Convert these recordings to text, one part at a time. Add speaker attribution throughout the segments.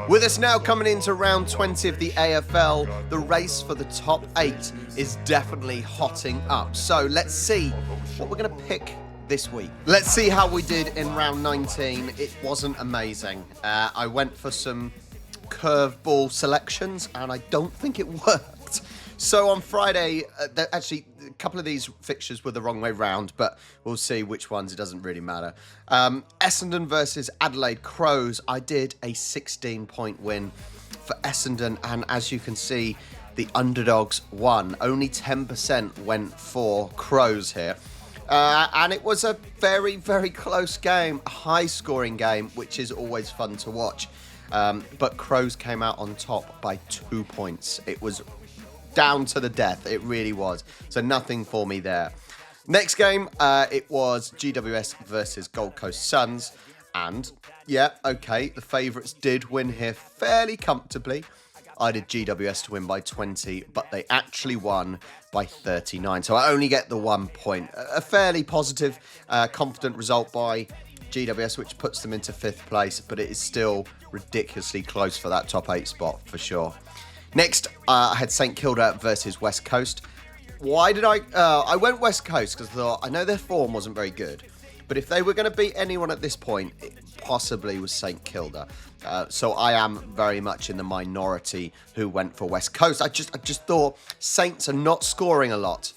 Speaker 1: With us now coming into round 20 of the AFL, the race for the top 8 is definitely hotting up. So let's see what we're going to pick this week. Let's see how we did in round 19. It wasn't amazing. I went for some curveball selections and I don't think it worked. So on Friday, actually, a couple of these fixtures were the wrong way round, but we'll see which ones. It doesn't really matter. Essendon versus Adelaide Crows. I did a 16-point win for Essendon, and as you can see, the underdogs won. Only 10% went for Crows here. And it was a very, very close game, a high-scoring game, which is always fun to watch. But Crows came out on top by 2 points. It was down to the death. It really was. So nothing for me there. Next game, it was GWS versus Gold Coast Suns. And yeah, okay, the favourites did win here fairly comfortably. I did GWS to win by 20, but they actually won by 39. So I only get the 1 point. A fairly positive, confident result by GWS, which puts them into 5th place, but it is still ridiculously close for that top 8 spot for sure. Next, I had St Kilda versus West Coast. Why did I went West Coast because I thought, I know their form wasn't very good, but if they were going to beat anyone at this point, it possibly was St Kilda. So I am very much in the minority who went for West Coast. I just thought Saints are not scoring a lot,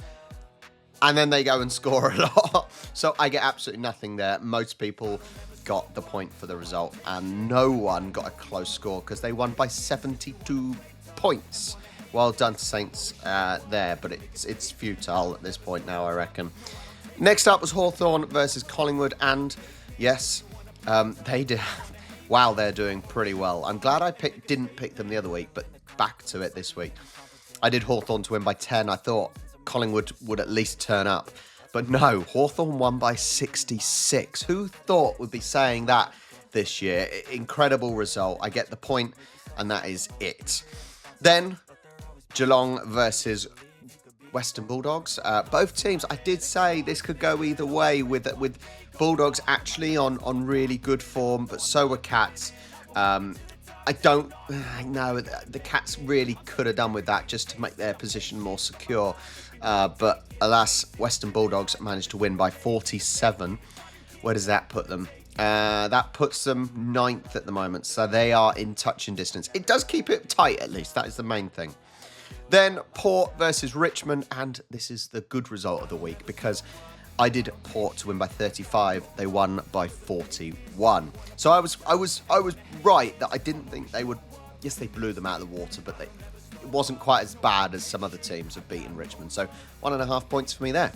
Speaker 1: and then they go and score a lot. So I get absolutely nothing there. Most people got the point for the result, and no one got a close score because they won by 72 points. Well done to Saints there, but it's futile at this point now, I reckon. Next up was Hawthorn versus Collingwood, and yes, they did. Wow, they're doing pretty well. I'm glad I didn't pick them the other week, but back to it this week. I did Hawthorn to win by 10. I thought Collingwood would at least turn up, but no, Hawthorn won by 66. Who thought would be saying that this year? Incredible result. I get the point, and that is it. Then, Geelong versus Western Bulldogs. Both teams, I did say this could go either way with Bulldogs actually on really good form, but so were Cats. I know the Cats really could have done with that just to make their position more secure. But alas, Western Bulldogs managed to win by 47. Where does that put them? That puts them 9th at the moment, so they are in touching distance. It does keep it tight, at least. That is the main thing. Then Port versus Richmond, and this is the good result of the week because I did Port to win by 35. They won by 41. So I was right that I didn't think they would. Yes, they blew them out of the water, but it wasn't quite as bad as some other teams have beaten Richmond. So 1.5 points for me there.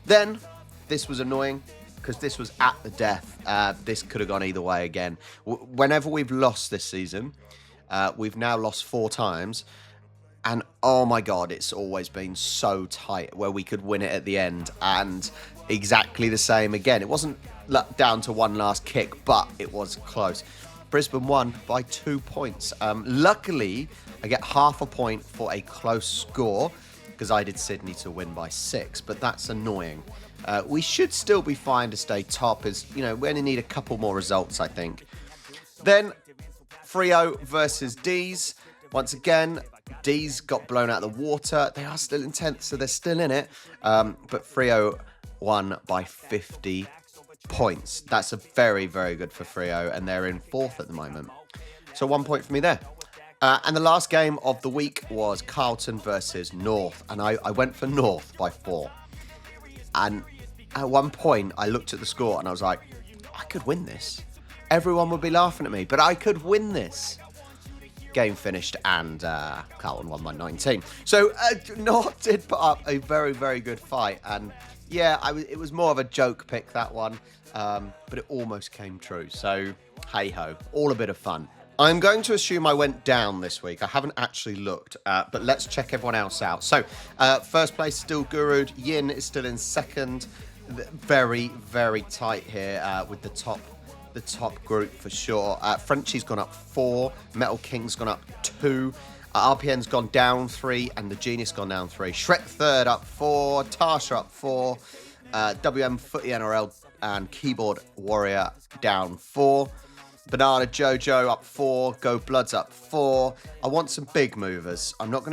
Speaker 1: Then this was annoying, because this was at the death. This could have gone either way again. Whenever we've lost this season, we've now lost 4 times. And oh my God, it's always been so tight where we could win it at the end. And exactly the same again. It wasn't down to one last kick, but it was close. Brisbane won by 2 points. Luckily, I get half a point for a close score because I did Sydney to win by 6, but that's annoying. We should still be fine to stay top, as we only need a couple more results, I think. Then Freo versus D's. Once again, D's got blown out of the water. They are still in 10th, so they're still in it. But Freo won by 50 points. That's a very, very good for Freo, and they're in 4th at the moment. So 1 point for me there. And the last game of the week was Carlton versus North, and I went for North by 4. And at one point, I looked at the score and I was like, I could win this. Everyone would be laughing at me, but I could win this. Game finished and Carlton won by 19. So North did put up a very, very good fight. And yeah, it was more of a joke pick, that one. But it almost came true. So hey-ho, all a bit of fun. I'm going to assume I went down this week. I haven't actually looked, but let's check everyone else out. So, first place still Guru'd. Yin is still in 2nd. Very, very tight here with the top group for sure. Frenchie's gone up 4. Metal King's gone up 2. RPN's gone down 3, and the Genius gone down 3. Shrek 3rd up 4. Tarsha up 4. WM Footy NRL and Keyboard Warrior down 4. Banana Jojo up 4. Go Bloods up 4. I want some big movers. I'm not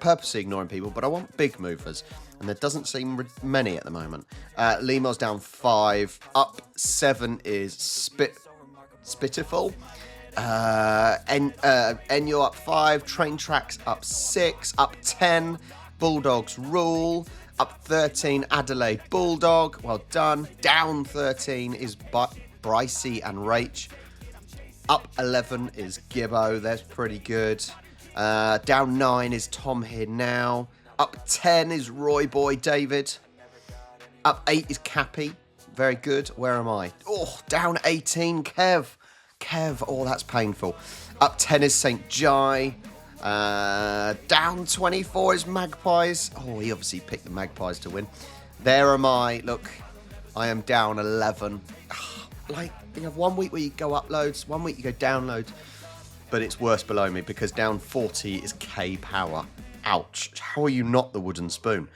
Speaker 1: purposely ignoring people, but I want big movers. And there doesn't seem many at the moment. Limo's down 5. Up 7 is Spitiful. Enyo up 5. Train Tracks up 6. Up 10. Bulldogs Rule. Up 13. Adelaide Bulldog. Well done. Down 13 is Brycey and Rach. Up 11 is Gibbo. That's pretty good. Down 9 is Tom Here Now. Up 10 is Roy Boy David. Up 8 is Cappy. Very good. Where am I? Oh, down 18, Kev. Oh, that's painful. Up 10 is St. Jai. Down 24 is Magpies. Oh, he obviously picked the Magpies to win. There am I. Look, I am down 11. Like, you have 1 week where you go up loads, 1 week you go down loads. But it's worse below me because down 40 is K Power. Ouch. How are you not the wooden spoon?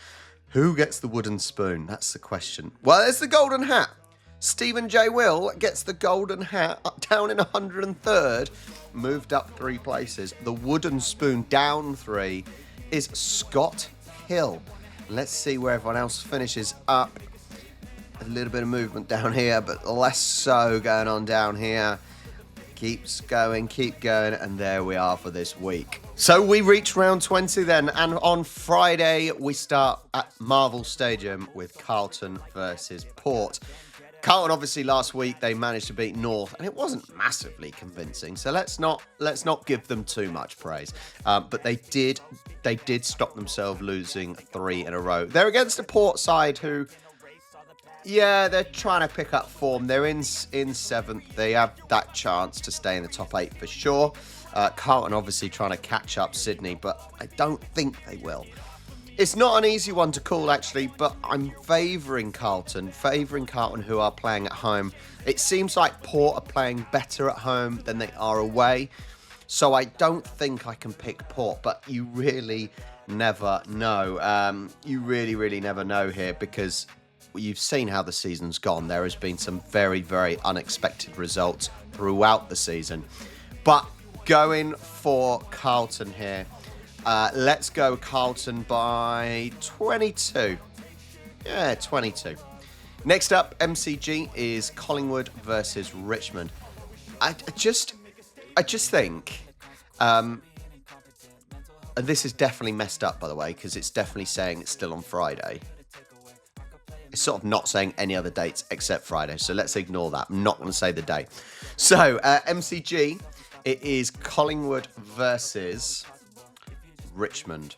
Speaker 1: Who gets the wooden spoon? That's the question. Well, there's the golden hat. Stephen J. Will gets the golden hat down in 103rd. Moved up 3 places. The wooden spoon down 3 is Scott Hill. Let's see where everyone else finishes up. A little bit of movement down here, but less so going on down here. Keep going, and there we are for this week. So we reach round 20 then, and on Friday we start at Marvel Stadium with Carlton versus Port. Carlton, obviously, last week they managed to beat North, and it wasn't massively convincing. So let's not give them too much praise. But they did stop themselves losing 3 in a row. They're against a Port side who, yeah, they're trying to pick up form. They're in 7th. They have that chance to stay in the top 8 for sure. Carlton obviously trying to catch up Sydney, but I don't think they will. It's not an easy one to call, actually, but I'm favouring Carlton who are playing at home. It seems like Port are playing better at home than they are away, so I don't think I can pick Port, but you really never know. You really never know here because you've seen how the season's gone. There has been some very, very unexpected results throughout the season. But going for Carlton here. Let's go Carlton by 22. Yeah, 22. Next up, MCG is Collingwood versus Richmond. I just think, and this is definitely messed up, by the way, because it's definitely saying it's still on Friday. It's sort of not saying any other dates except Friday, so let's ignore that. I'm not going to say the day. So, MCG, it is Collingwood versus Richmond.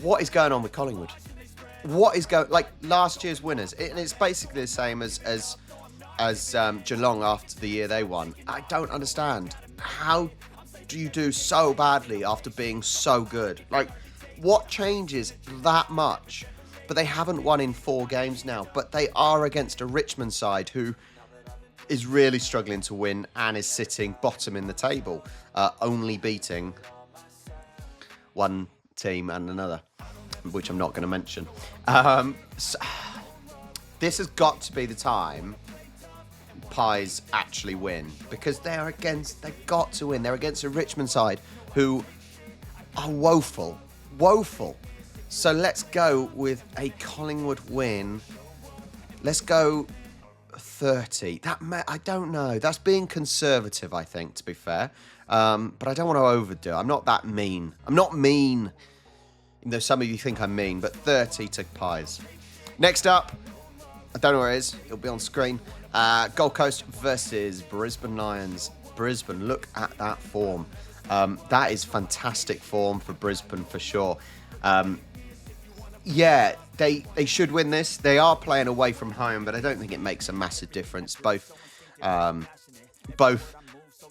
Speaker 1: What is going on with Collingwood? What is going, like last year's winners? It's basically the same as Geelong after the year they won. I don't understand. How do you do so badly after being so good? Like, what changes that much? But they haven't won in 4 games now. But they are against a Richmond side who is really struggling to win and is sitting bottom in the table, only beating one team and another, which I'm not going to mention. So, this has got to be the time Pies actually win, because they've got to win. They're against a Richmond side who are woeful. So let's go with a Collingwood win. Let's go 30. I don't know. That's being conservative, I think, to be fair. But I don't want to overdo it. I'm not that mean. I'm not mean, even though some of you think I'm mean, but 30 to Pies. Next up, I don't know where it is. It'll be on screen. Gold Coast versus Brisbane Lions. Brisbane, look at that form. That is fantastic form for Brisbane for sure. Yeah, they should win this. They are playing away from home, but I don't think it makes a massive difference. Both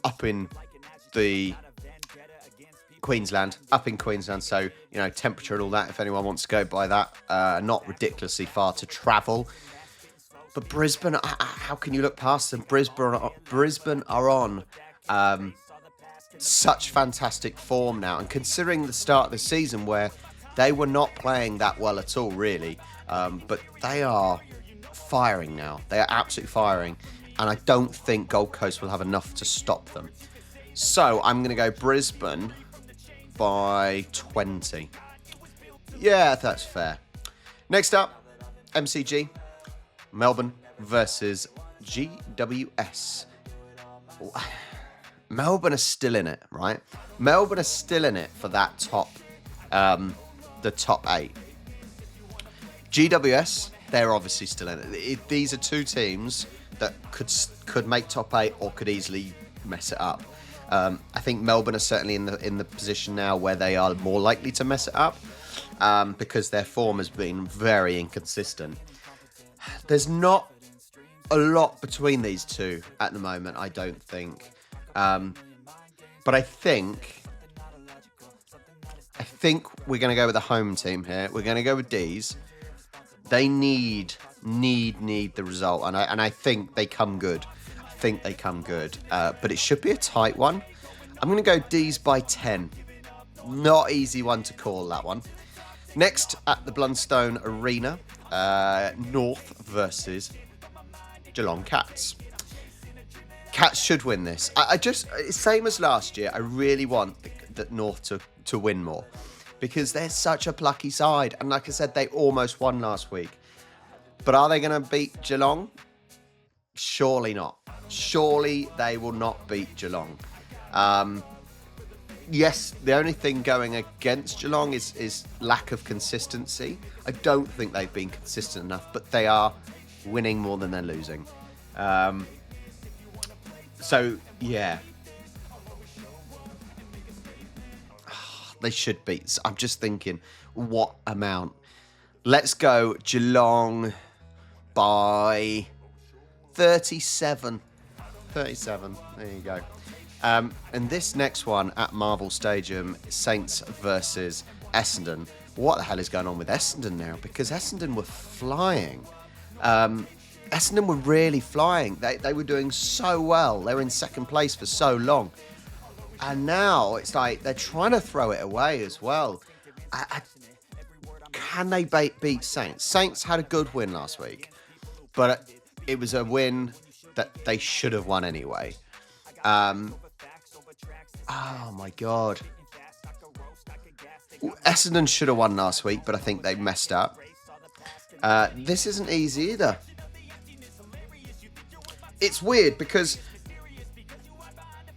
Speaker 1: up in the Queensland, so, you know, temperature and all that, if anyone wants to go by that. Not ridiculously far to travel. But Brisbane, how can you look past them? Brisbane are on such fantastic form now. And considering the start of the season where they were not playing that well at all, really. But they are firing now. They are absolutely firing. And I don't think Gold Coast will have enough to stop them. So I'm going to go Brisbane by 20. Yeah, that's fair. Next up, MCG, Melbourne versus GWS. Melbourne are still in it, right? Melbourne are still in it for that the top 8. GWS, they're obviously still in it. These are two teams that could make top 8 or could easily mess it up. I think Melbourne are certainly in the position now where they are more likely to mess it up because their form has been very inconsistent. There's not a lot between these two at the moment, I don't think. But I think we're going to go with the home team here. We're going to go with D's. They need the result, and I think they come good. But it should be a tight one. I'm going to go D's by 10. Not easy one to call, that one. Next, at the Blundstone Arena, North versus Geelong Cats. Cats should win this. Same as last year, I really want that North to win more because they're such a plucky side. And like I said, they almost won last week. But are they going to beat Geelong? Surely not. Surely they will not beat Geelong. Yes, the only thing going against Geelong is lack of consistency. I don't think they've been consistent enough, but they are winning more than they're losing. So, yeah. They should beat. I'm just thinking, what amount? Let's go Geelong by 37. 37. There you go. And this next one at Marvel Stadium, Saints versus Essendon. What the hell is going on with Essendon now? Because Essendon were flying. Essendon were really flying. They were doing so well. They were in second place for so long. And now it's like they're trying to throw it away as well. Can they beat Saints? Saints had a good win last week, but it was a win that they should have won anyway. Oh my God. Essendon should have won last week, but I think they messed up. This isn't easy either. It's weird because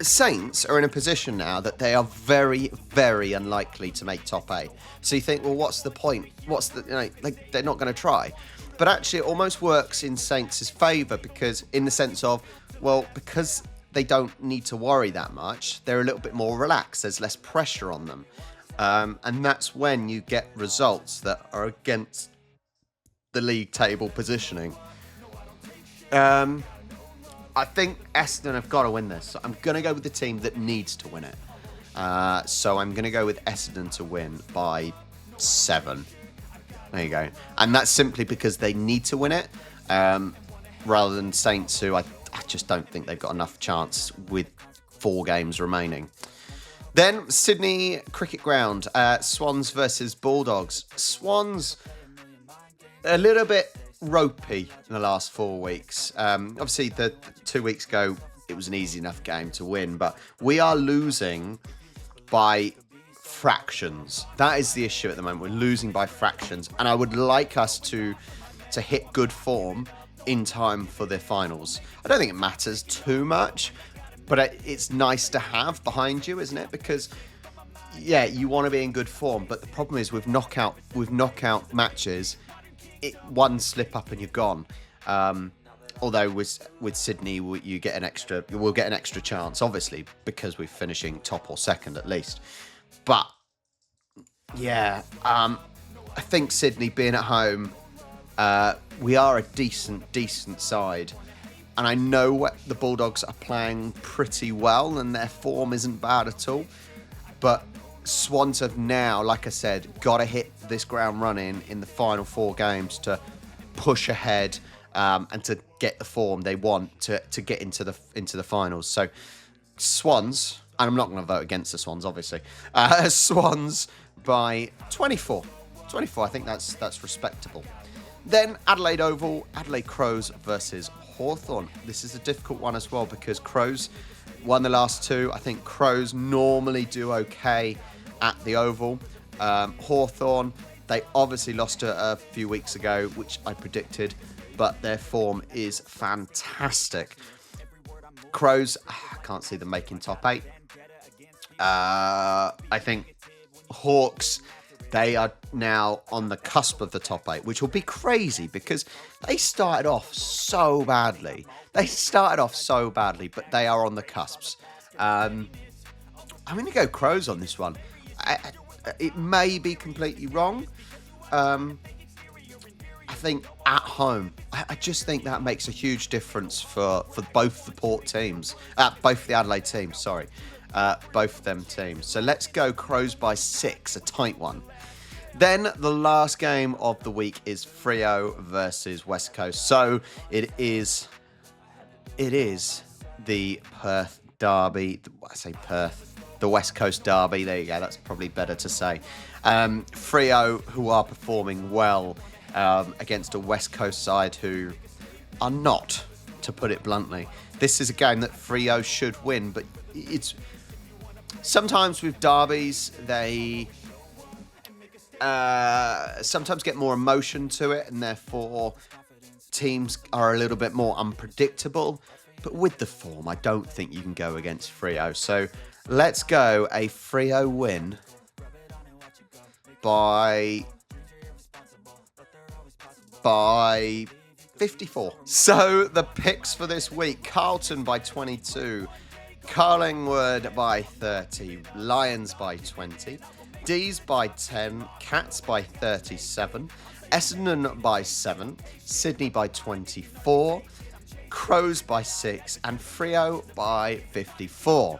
Speaker 1: Saints are in a position now that they are very, very unlikely to make top 8. So you think, well, what's the point? They're not going to try. But actually, it almost works in Saints' favour because, in the sense of, well, because they don't need to worry that much, they're a little bit more relaxed. There's less pressure on them. And that's when you get results that are against the league table positioning. I think Essendon have got to win this. So I'm going to go with the team that needs to win it. So I'm going to go with Essendon to win by 7. There you go. And that's simply because they need to win it, rather than Saints, who I just don't think they've got enough chance with 4 games remaining. Then Sydney Cricket Ground, Swans versus Bulldogs. Swans, a little bit ropey in the last 4 weeks. Obviously, the 2 weeks ago, it was an easy enough game to win, but we are losing by fractions. That is the issue at the moment. We're losing by fractions, and I would like us to hit good form in time for the finals. I don't think it matters too much, but it's nice to have behind you, isn't it? Because yeah, you want to be in good form, but the problem is with knockout matches, one slip up and you're gone. Although with Sydney, we'll get an extra chance, obviously, because we're finishing top or second at least. But yeah, I think Sydney being at home, we are a decent side. And I know the Bulldogs are playing pretty well and their form isn't bad at all. But Swans have now, like I said, got to hit this ground running in the final 4 games to push ahead and to get the form they want to get into the finals. So Swans, and I'm not going to vote against the Swans, obviously. Swans by 24. 24, I think that's respectable. Then Adelaide Oval, Adelaide Crows versus Hawthorn. This is a difficult one as well because Crows won the last two. I think Crows normally do okay at the Oval. Hawthorn, they obviously lost a few weeks ago, which I predicted, but their form is fantastic. Crows, I can't see them making top 8. I think Hawks, they are now on the cusp of the top 8, which will be crazy because they started off so badly. But they are on the cusps. I'm going to go Crows on this one. It may be completely wrong. I think at home, I just think that makes a huge difference for both the Port teams, both the Adelaide teams, sorry. Both of them teams. So let's go Crows by 6, a tight one. Then the last game of the week is Freo versus West Coast. So it is the Perth derby. I say Perth, the West Coast derby. There you go. That's probably better to say. Freo, who are performing well against a West Coast side who are not, to put it bluntly. This is a game that Freo should win, but it's sometimes with derbies, they sometimes get more emotion to it, and therefore teams are a little bit more unpredictable. But with the form, I don't think you can go against Freo. So let's go a Freo win by 54. So the picks for this week: Carlton by 22, Collingwood by 30, Lions by 20, D's by 10, Cats by 37, Essendon by 7, Sydney by 24, Crows by 6, and Freo by 54.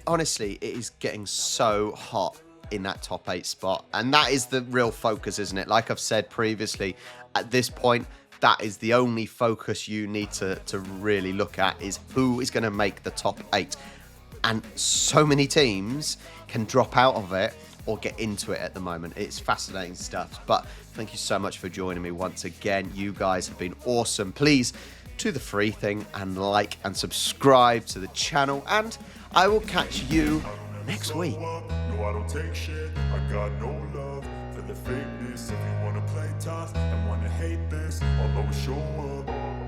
Speaker 1: Honestly, it is getting so hot in that top 8 spot, and that is the real focus, isn't it? Like I've said previously, at this point, that is the only focus you need to really look at, is who is going to make the top 8. And so many teams can drop out of it or get into it at the moment. It's fascinating stuff. But thank you so much for joining me once again. You guys have been awesome. Please do the free thing and like and subscribe to the channel. And I will catch you next week.
Speaker 2: No, I don't take shit. I got no love for the fakeness. If you wanna play tough and wanna hate this, I'll always show up.